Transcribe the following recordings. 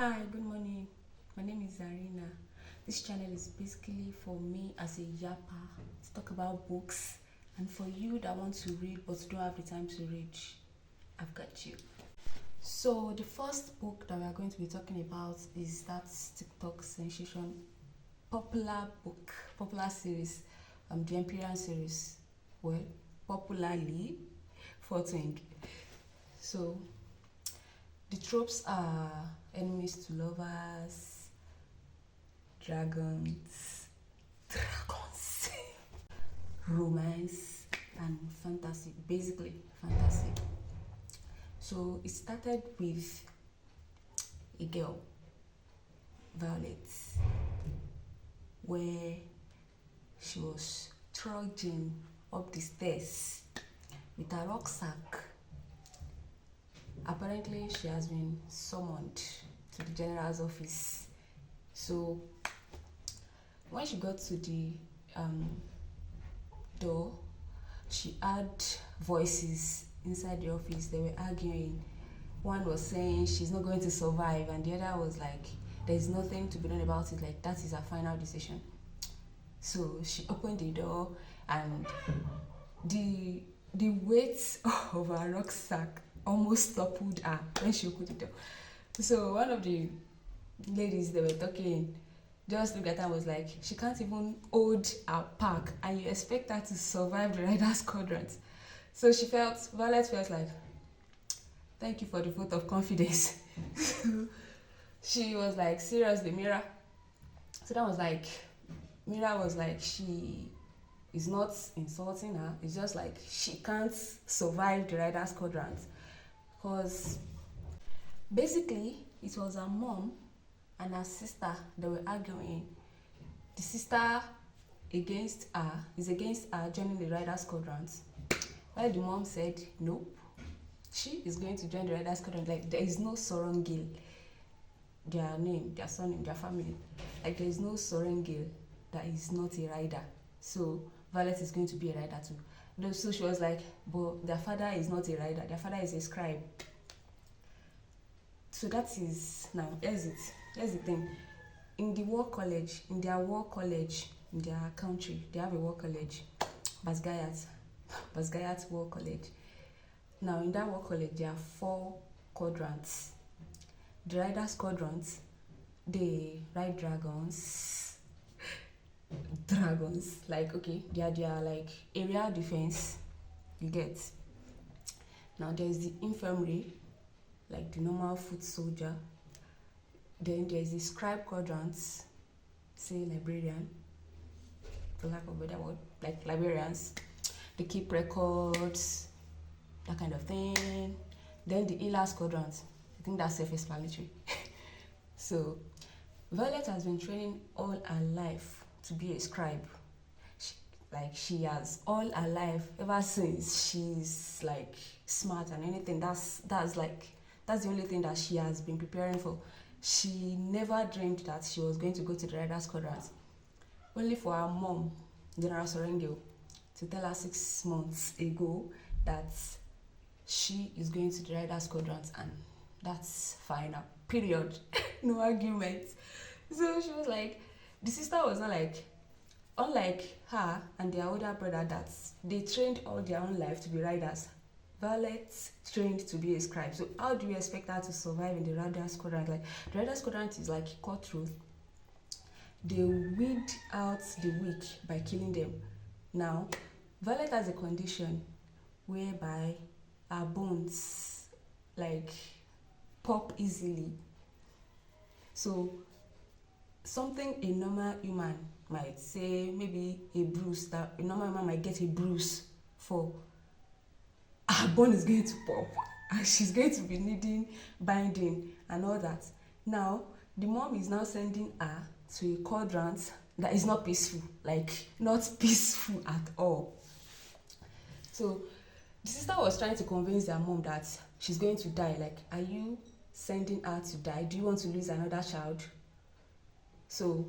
Hi, good morning. My name is Zarina. This channel is basically for me as a yapper to talk about books, and for you that want to read but don't have the time to read, I've got you. So the first book that we are going to be talking about is that TikTok sensation, popular series, the Empyrean series. Well, popularly Fortwing. So the tropes are enemies to lovers, dragons, romance, and fantasy. Basically, fantasy. So it started with a girl, Violet, where she was trudging up the stairs with a rucksack. Apparently, she has been summoned to the general's office. So when she got to the door, she heard voices inside the office. They were arguing. One was saying she's not going to survive, and the other was like, there's nothing to be done about it, like that is her final decision. So she opened the door, and the weight of her rucksack almost toppled her when she opened the door. So one of the ladies, they were talking, just looked at her and was like, she can't even hold her pack, and you expect her to survive the rider's quadrant. So Violet felt like, thank you for the vote of confidence. She was like, seriously, Mira? So that was like, Mira was like, she is not insulting her. It's just like she can't survive the rider's quadrant. Because basically, it was her mom and her sister that were arguing. The sister is against her joining the rider's quadrant. While the mom said, nope, she is going to join the rider's quadrant. Like, there is no Sorongil. Their name, their surname, their family. Like, there is no Sorengil that is not a rider. So Violet is going to be a rider too. So she was like, but their father is not a rider, their father is a scribe. So that is, now here's the thing. In their war college, in their country, they have a war college, Basgayat War College. Now in that war college, there are 4 quadrants. The riders quadrants, they ride dragons, like, okay, they are like area defense, you get. Now there's the infirmary, like the normal foot soldier. Then there's the scribe quadrants, say librarian, for lack of a better word, like librarians. They keep records, that kind of thing. Then the healers quadrants, I think that's self-explanatory. So Violet has been training all her life to be a scribe. She has all her life, ever since she's like smart and anything. That's the only thing that she has been preparing for. She never dreamed that she was going to go to the rider's quadrant. Only for her mom, General Sorengil, to tell her 6 months ago that she is going to the rider's quadrant, and that's final. Period. No argument. So she was like, the sister was not like, unlike her and their older brother that they trained all their own life to be riders, Violet trained to be a scribe. So how do you expect her to survive in the rider's quadrant? Like, the rider's quadrant is like cutthroat. They weed out the weak by killing them. Now, Violet has a condition whereby her bones like pop easily. So something a normal human might say, maybe a bruise that a normal human might get a bruise for, her bone is going to pop and she's going to be needing binding and all that. Now the mom is now sending her to a quadrant that is not peaceful, like not peaceful at all. So the sister was trying to convince their mom that she's going to die. Like, are you sending her to die? Do you want to lose another child? So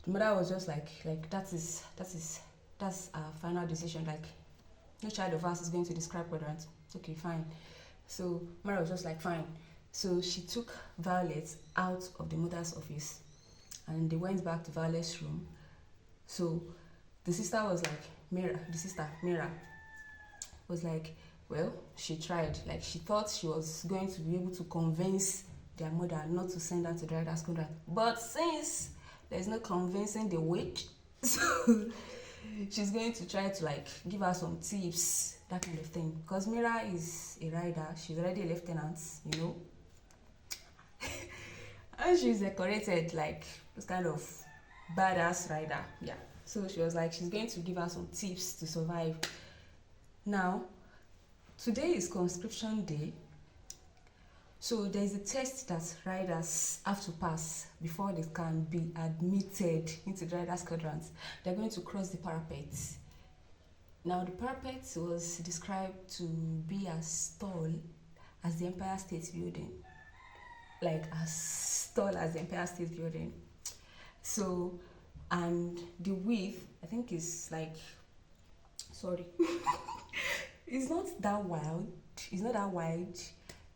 the mother was just like that's our final decision. Like, no child of ours is going to the scribe quadrant. Okay, fine. So Mara was just like, fine. So she took Violet out of the mother's office and they went back to Violet's room. So the sister was like, Mira, was like, well, she tried. Like, she thought she was going to be able to convince their mother not to send her to the rider's contract. But since there's no convincing the witch, so she's going to try to like give her some tips, that kind of thing. Because Mira is a rider, she's already a lieutenant, you know. And she's decorated like this kind of badass rider. Yeah. So she was like, she's going to give her some tips to survive. Now, today is conscription day. So there's a test that riders have to pass before they can be admitted into the riders quadrant. They're going to cross the parapet. Now the parapet was described to be as tall as the Empire State Building. Like as tall as the Empire State Building. So, and the width, I think is like, sorry. It's not that wide. It's not that wide.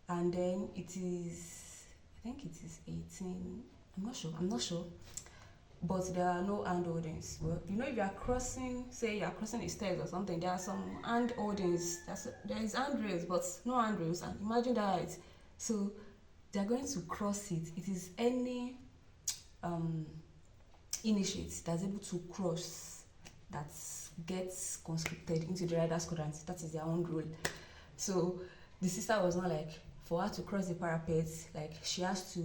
And then it is, I think it is 18. I'm not sure. But there are no hand holdings. Well, you know, if you are crossing, say you are crossing a stairs or something, there are some hand holdings. There is handrails, but no handrails. And imagine that. So they are going to cross it. It is any initiate that's able to cross that gets conscripted into the riders quadrant. That is their own rule. So the sister was not like, for her to cross the parapet, like she has to.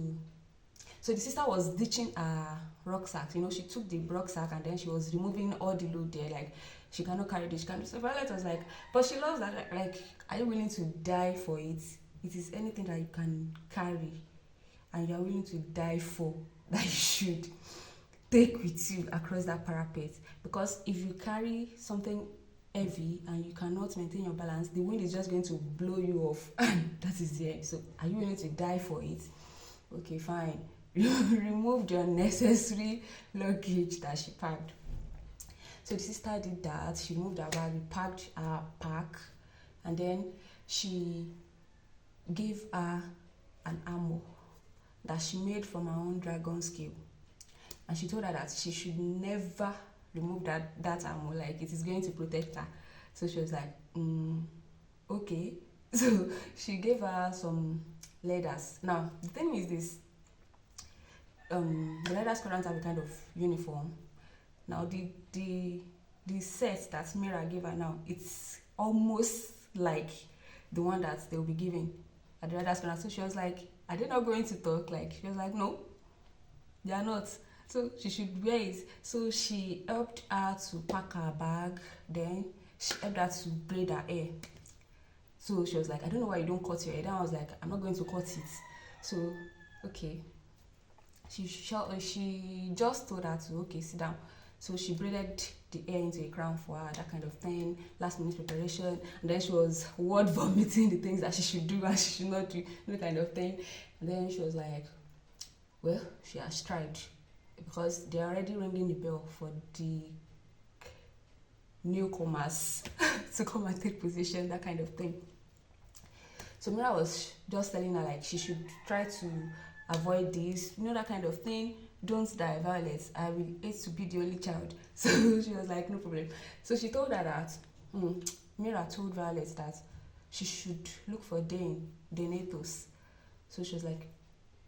So the sister was ditching her rucksack. You know, she took the rucksack and then she was removing all the load there. Like, she cannot carry this. She cannot. So Violet was like, but she loves that. Like, are you willing to die for it? It is anything that you can carry and you are willing to die for, that you should take with you across that parapet. Because if you carry something heavy and you cannot maintain your balance, the wind is just going to blow you off. And that is the end. So are you willing to die for it? Okay, fine. You removed your necessary luggage that she packed. So the sister did that. She moved her bag, packed her pack, and then she gave her an armor that she made from her own dragon scale. And she told her that she should never remove that armor, like it is going to protect her. So she was like, okay. So she gave her some leathers. Now the thing is this, the leathers current have a kind of uniform. Now the set that Mira gave her now, it's almost like the one that they'll be giving at the leathers current. So she was like, are they not going to talk? Like, she was like, no, they are not. So she should wear it. So she helped her to pack her bag. Then she helped her to braid her hair. So she was like, I don't know why you don't cut your hair. Then I was like, I'm not going to cut it. So, okay. She just told her to, okay, sit down. So she braided the hair into a crown for her, that kind of thing, last minute preparation. And then she was word vomiting the things that she should do and she should not do, that kind of thing. And then she was like, well, she has tried. Because they're already ringing the bell for the newcomers to come and take position, that kind of thing. So Mira was just telling her like she should try to avoid this, you know, that kind of thing. Don't die, Violet. I will hate to be the only child. So she was like, no problem. So she told her that, Mira told Violet that she should look for Dane Athos. So she was like,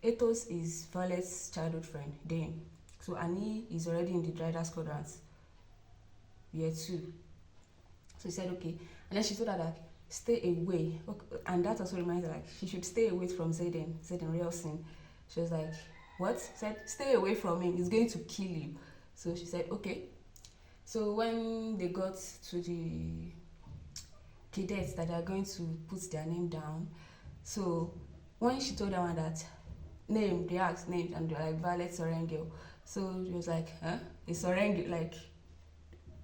Athos is Violet's childhood friend, Dane. So Annie is already in the riders quadrant, year 2. So he said, okay. And then she told her that stay away. Okay. And that also reminds her like she should stay away from Zayden Realson. She was like, what? Said, stay away from him. He's going to kill you. So she said, okay. So when they got to the cadets that they are going to put their name down, so when she told them that name, they asked names and they're like Violet Sorengel. So she was like, huh? It's Sorengel, like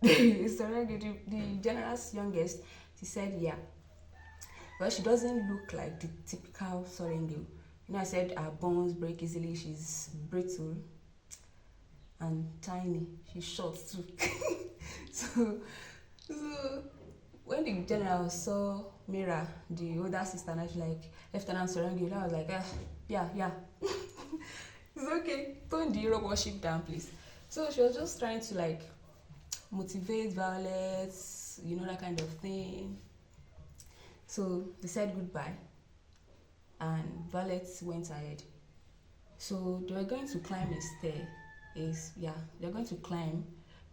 it's Sorengel, the general's youngest. She said, yeah. Well, she doesn't look like the typical Sorengel. You know, I said her bones break easily. She's brittle and tiny. She's short too. so when the general saw Mira, the older sister, and she's like, Lieutenant Sorengil. I was like, yeah. It's okay. Tone the hero worship down, please. So she was just trying to like motivate Violet, that kind of thing. So they said goodbye, and Violet went ahead. So they were going to climb a stair. They're going to climb.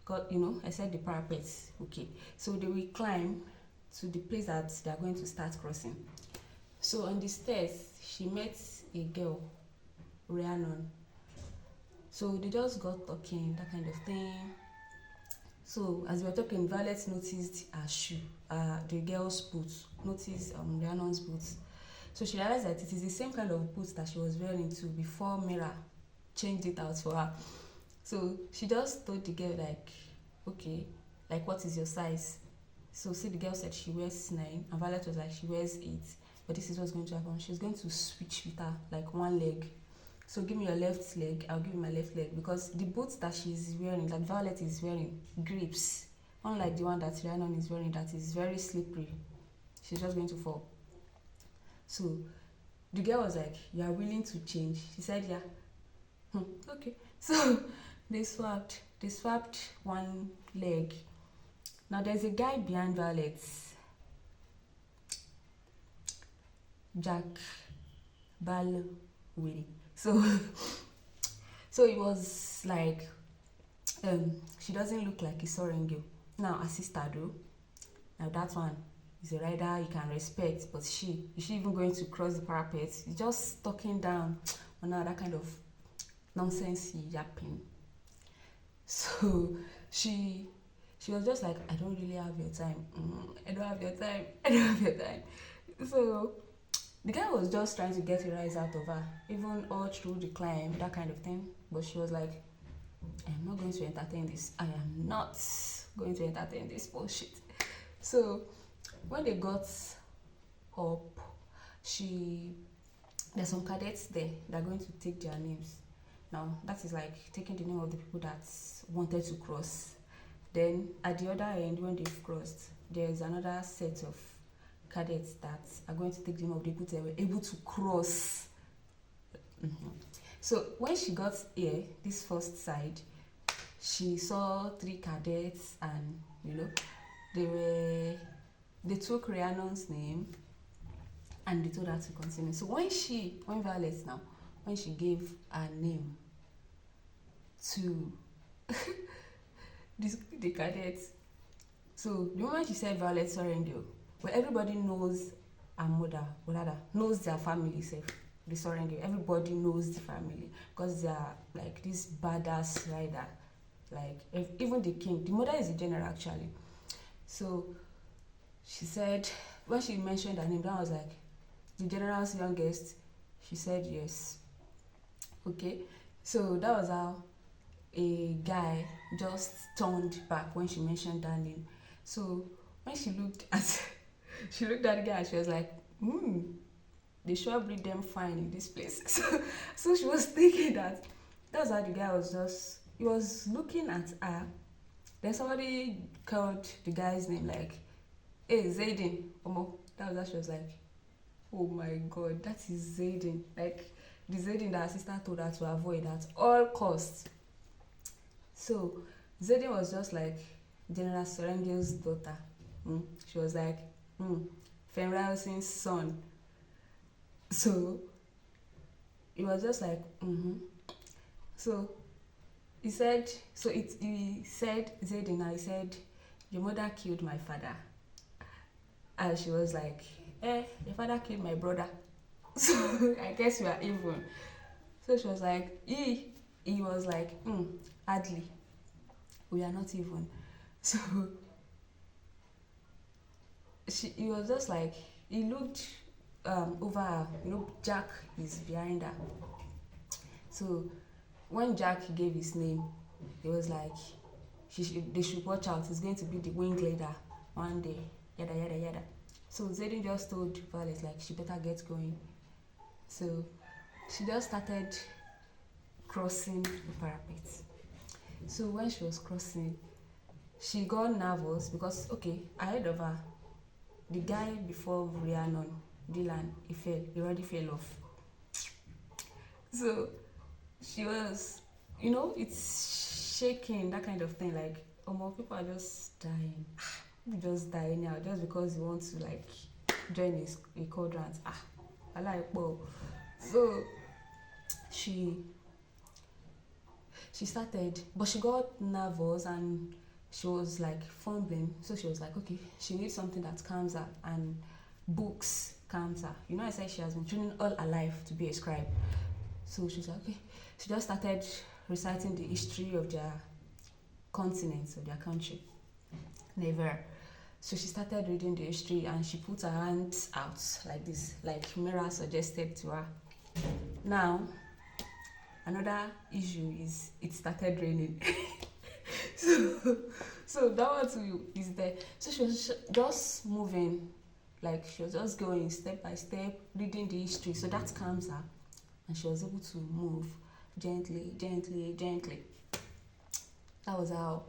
Because I said the parapet. Okay, so they will climb to the place that they are going to start crossing. So on the stairs, she met a girl, Rhiannon. So they just got talking, that kind of thing. So as we were talking, Violet noticed her shoe, the girl's boots, noticed Rhiannon's boots. So she realized that it is the same kind of boots that she was wearing too before Mira changed it out for her. So she just told the girl like, okay, like what is your size? So see, the girl said she wears 9, and Violet was like she wears 8. But this is what's going to happen. She's going to switch with her, like one leg. So give me your left leg, I'll give you my left leg, because the boots that she's wearing, that Violet is wearing, grips, unlike the one that Rhiannon is wearing that is very slippery. She's just going to fall. So the girl was like, you are willing to change? She said, yeah. Okay. So they swapped one leg. Now there's a guy behind Violet, Jack Balwiri. So it was like, she doesn't look like a Sorengil. Now her sister though, now that one is a rider you can respect, but is she even going to cross the parapet? It's just talking down on her, that kind of nonsense yapping. So she was just like, I don't really have your time. I don't have your time. So the guy was just trying to get a rise out of her, even all through the climb, that kind of thing. But she was like, I am not going to entertain this. I am not going to entertain this bullshit. So when they got up, there's some cadets there that are going to take their names. Now that is like taking the name of the people that wanted to cross. Then at the other end, when they've crossed, there's another set of cadets that are going to take the name of the people that were able to cross. So when she got here, this first side, she saw 3 cadets, and they took Rhiannon's name and they told her to continue. So when Violet now, when she gave her name to the cadets, so the moment she said Violet Sorengil, well, everybody knows her mother, or rather knows their family self, the Sorengil. Everybody knows the family because they are like this badass rider. Like even the king, the mother is a general actually. So she said, when she mentioned her name, that was like the general's youngest. She said yes. Okay, so that was how a guy just turned back when she mentioned that name. So when she looked at the guy, she was like, they sure breed them fine in this place. So she was thinking that's how the guy was he was looking at her. Then somebody called the guy's name like, hey, Zayden. That was how she was like, oh my god, that is Zayden. Like the Zayden that her sister told her to avoid at all costs. So Zayden was just like General Sorengil's daughter. She was like, Fenrison's son. So it was just like, So he said, Zayden, he said, your mother killed my father. And she was like, your father killed my brother. So I guess we are even. So she was like, he was like, hardly. We are not even. So he was just like, he looked over her. Jack is behind her. So when Jack gave his name, he was like, they should watch out. He's going to be the wing leader one day. Yada yada yada. So Zayden just told Violet like she better get going. So she just started crossing the parapet. So when she was crossing, she got nervous because ahead of her the guy before Rhiannon, Dylan, he already fell off. So she was, it's shaking, that kind of thing. Like, more people are just dying. You just die anyhow just because you want to like join a quadrant. I like, well. So she started, but she got nervous and she was like fumbling. So she was like, okay, she needs something that calms her, and books calms her. I said she has been training all her life to be a scribe. So she's like, okay. She just started reciting the history of their continent, of their country, Navarre. So she started reading the history and she put her hands out like this, like Mira suggested to her. Now, another issue is it started raining. so that one too is there. So she was just moving, like she was just going step by step, reading the history. So that calms her, and she was able to move gently, gently, gently. That was how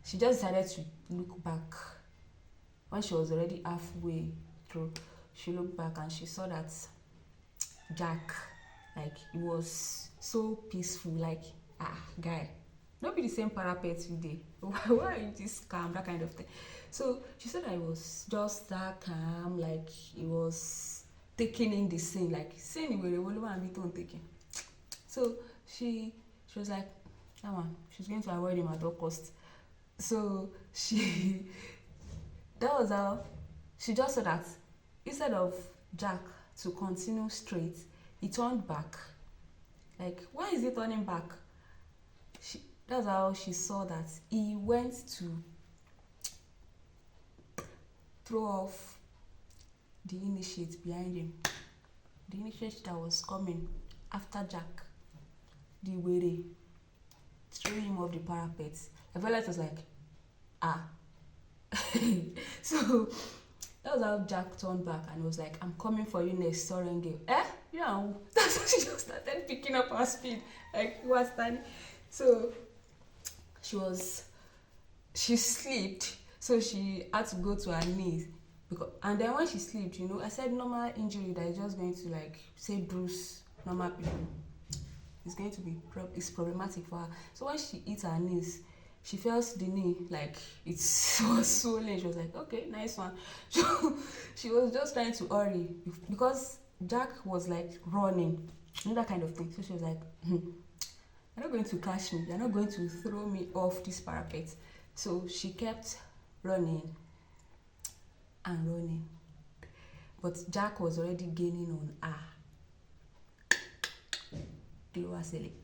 she just decided to look back. When she was already halfway through, she looked back and she saw that Jack, like, it was so peaceful. Like, guy, not be the same parapet you did. Why are you this calm? That kind of thing. So she said that it was just that calm, like it was taking in the scene, like scene where the whole and be taking. So she was like, that one, she's going to avoid him at all costs. So that was how she just said that instead of Jack to continue straight, he turned back. Like, why is he turning back? That's how she saw that he went to throw off the initiate behind him. The initiate that was coming after Jack. The way threw him off the parapet. Violet was like, So that was how Jack turned back and was like, I'm coming for you next, Sorenge. Yeah. That's how she just started picking up her speed. Like, what's that? So she slipped, so she had to go to her knees. And then when she slipped, I said normal injury that is just going to like say bruise normal people. It's going to be it's problematic for her. So when she hit her knees, she felt the knee like it was swollen. She was like, okay, nice one. She was just trying to hurry because Jack was like running, that kind of thing. So she was like, you're not going to catch me. You're not going to throw me off this parapet. So she kept running and running. But Jack was already gaining on her. The lower ceiling.